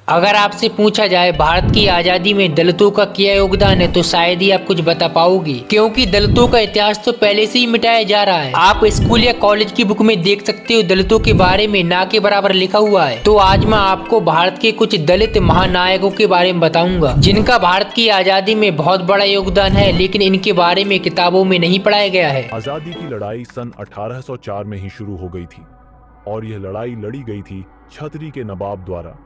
अगर आपसे पूछा जाए भारत की आजादी में दलितों का क्या योगदान है तो शायद ही आप कुछ बता पाओगे, क्योंकि दलितों का इतिहास तो पहले से ही मिटाया जा रहा है। आप स्कूल या कॉलेज की बुक में देख सकते हो दलितों के बारे में ना के बराबर लिखा हुआ है। तो आज मैं आपको भारत के कुछ दलित महानायकों के बारे में बताऊंगा जिनका भारत की आजादी में बहुत बड़ा योगदान है, लेकिन इनके बारे में किताबों में नहीं पढ़ाया गया है। आजादी की लड़ाई सन 1804 में ही शुरू हो गई थी और यह लड़ाई लड़ी गई थी छतरी के नवाब द्वारा।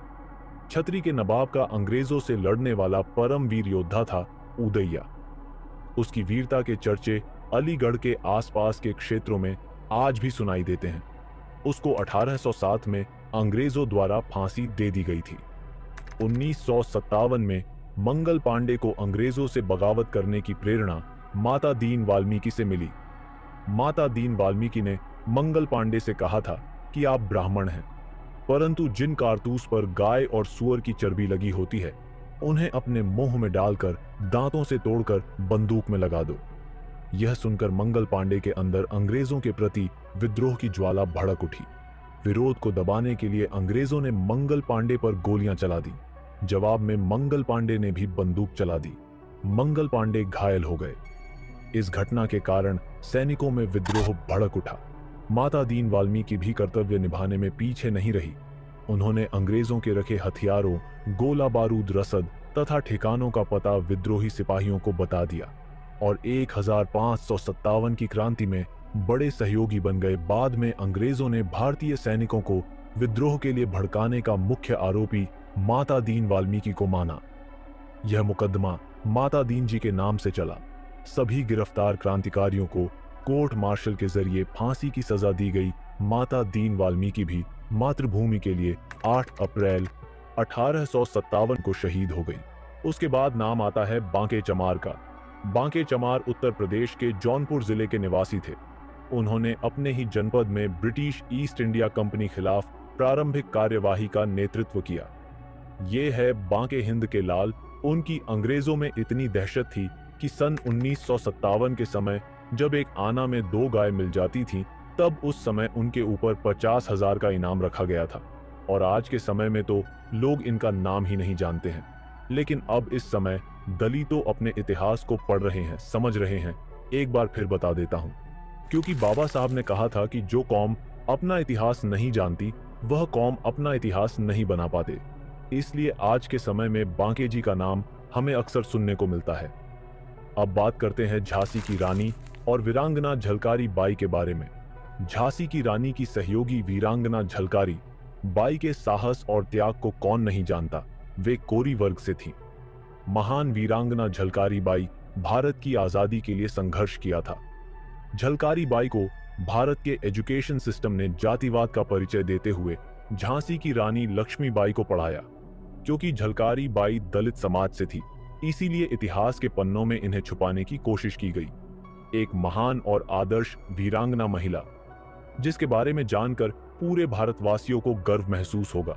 छतरी के नवाब का अंग्रेजों से लड़ने वाला परम वीर योद्धा था उदैया। उसकी वीरता के चर्चे अलीगढ़ के आसपास के क्षेत्रों में आज भी सुनाई देते हैं। उसको 1807 में अंग्रेजों द्वारा फांसी दे दी गई थी। 1957 में मंगल पांडे को अंग्रेजों से बगावत करने की प्रेरणा माता दीन वाल्मीकि से मिली। माता दीन वाल्मीकि ने मंगल पांडे से कहा था कि आप ब्राह्मण हैं, परंतु जिन कारतूस पर गाय और सूअर की चर्बी लगी होती है उन्हें अपने मुंह में डालकर दांतों से तोड़कर बंदूक में लगा दो। यह सुनकर मंगल पांडे के अंदर अंग्रेजों के प्रति विद्रोह की ज्वाला भड़क उठी। विरोध को दबाने के लिए अंग्रेजों ने मंगल पांडे पर गोलियां चला दी। जवाब में मंगल पांडे ने भी बंदूक चला दी। मंगल पांडे घायल हो गए। इस घटना के कारण सैनिकों में विद्रोह भड़क उठा। माता दीन वाल्मीकि भी कर्तव्य निभाने में पीछे नहीं रही। उन्होंने अंग्रेजों के रखे हथियारों, गोला बारूद रसद तथा ठिकानों का पता विद्रोही सिपाहियों को बता दिया और 1557 की क्रांति में बड़े सहयोगी बन गए। बाद में अंग्रेजों ने भारतीय सैनिकों को विद्रोह के लिए भड़काने का मुख्य आरोपी माता दीन वाल्मीकि को माना। यह मुकदमा माता दीन जी के नाम से चला। सभी गिरफ्तार क्रांतिकारियों को कोर्ट मार्शल के जरिए फांसी की सजा दी गई। माता दीन वाल्मीकि भी मातृभूमि के लिए 8 अप्रैल 1857 को शहीद हो गई। उसके बाद नाम आता है बांके चमार का। बांके चमार उत्तर प्रदेश के जौनपुर जिले के निवासी थे। उन्होंने अपने ही जनपद में ब्रिटिश ईस्ट इंडिया कंपनी खिलाफ प्रारंभिक कार्यवाही का नेतृत्व किया। ये है बांके हिंद के लाल। उनकी अंग्रेजों में इतनी दहशत थी कि सन 1957 के समय जब एक आना में 2 गाय मिल जाती थी तब उस समय उनके ऊपर 50,000 का इनाम रखा गया था। और आज के समय में तो लोग इनका नाम ही नहीं जानते हैं। लेकिन अब इस समय दलितों अपने इतिहास को पढ़ रहे हैं, समझ रहे हैं। एक बार फिर बता देता हूं, क्योंकि बाबा साहब ने कहा था कि जो कौम अपना इतिहास नहीं जानती वह कौम अपना इतिहास नहीं बना पाते। इसलिए आज के समय में बांके जी का नाम हमें अक्सर सुनने को मिलता है। अब बात करते हैं झांसी की रानी और वीरांगना झलकारी बाई के बारे में। झांसी की रानी की सहयोगी वीरांगना झलकारी बाई के साहस और त्याग को कौन नहीं जानता। वे कोरी वर्ग से थीं। महान वीरांगना झलकारी बाई भारत की आजादी के लिए संघर्ष किया था। झलकारी बाई को भारत के एजुकेशन सिस्टम ने जातिवाद का परिचय देते हुए झांसी की रानी लक्ष्मीबाई को पढ़ाया। क्योंकि झलकारी बाई दलित समाज से थी, इसीलिए इतिहास के पन्नों में इन्हें छुपाने की कोशिश की गई। एक महान और आदर्श वीरांगना महिला जिसके बारे में जानकर पूरे भारतवासियों को गर्व महसूस होगा।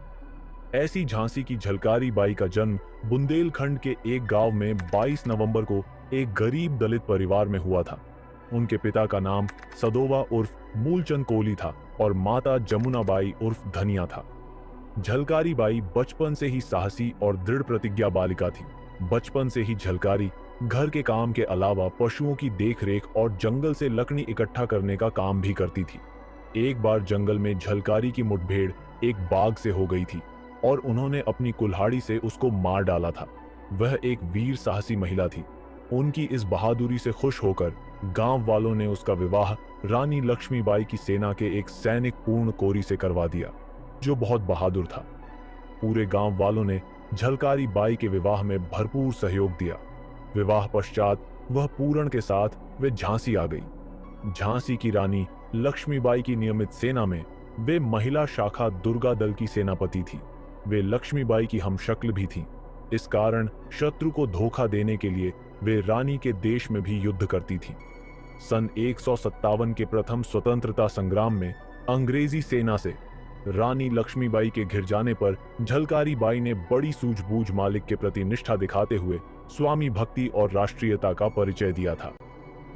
ऐसी झांसी की झलकारी बाई का जन्म बुंदेलखंड के एक गांव में 22 नवंबर को एक गरीब दलित परिवार में हुआ था। उनके पिता का नाम सदोवा उर्फ मूलचंद कोली था और माता जमुनाबाई उर्फ धनिया था। झलकारी बाई बचपन से ही साहसी और दृढ़ प्रतिज्ञा बालिका थी। बचपन से ही झलकारी घर के काम के अलावा पशुओं की देखरेख और जंगल से लकड़ी इकट्ठा करने का काम भी करती थी। एक बार जंगल में झलकारी की मुठभेड़ एक बाघ से हो गई थी और उन्होंने अपनी कुल्हाड़ी से उसको मार डाला था। वह एक वीर साहसी महिला थी। उनकी इस बहादुरी से खुश होकर गांव वालों ने उसका विवाह रानी लक्ष्मीबाई की सेना के एक सैनिक पूर्ण कोरी से करवा दिया, जो बहुत बहादुर था। पूरे गांव वालों ने झलकारी बाई के विवाह में भरपूर सहयोग दिया। विवाह पश्चात वह पूरण के साथ वे झांसी आ गई। झांसी की रानी लक्ष्मीबाई की नियमित सेना में वे महिला शाखा दुर्गा दल की सेनापति थी। वे लक्ष्मीबाई की हमशक्ल भी थीं। इस कारण शत्रु को धोखा देने के लिए वे रानी के देश में भी युद्ध करती थीं। सन 157 के प्रथम स्वतंत्रता संग्राम में अंग्रेजी सेना से रानी लक्ष्मीबाई के घिर जाने पर झलकारी बाई ने बड़ी सूझबूझ मालिक के प्रति निष्ठा दिखाते हुए स्वामी भक्ति और राष्ट्रीयता का परिचय दिया था।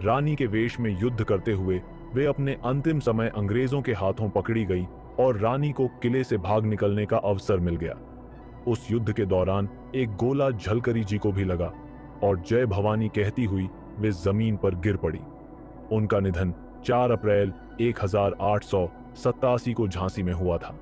रानी के वेश में युद्ध करते हुए वे अपने अंतिम समय अंग्रेजों के हाथों पकड़ी गई और रानी को किले से भाग निकलने का अवसर मिल गया। उस युद्ध के दौरान एक गोला झलकरी जी को भी लगा और जय भवानी कहती हुई वे जमीन पर गिर पड़ी। उनका निधन 4 अप्रैल 1887 को झांसी में हुआ था।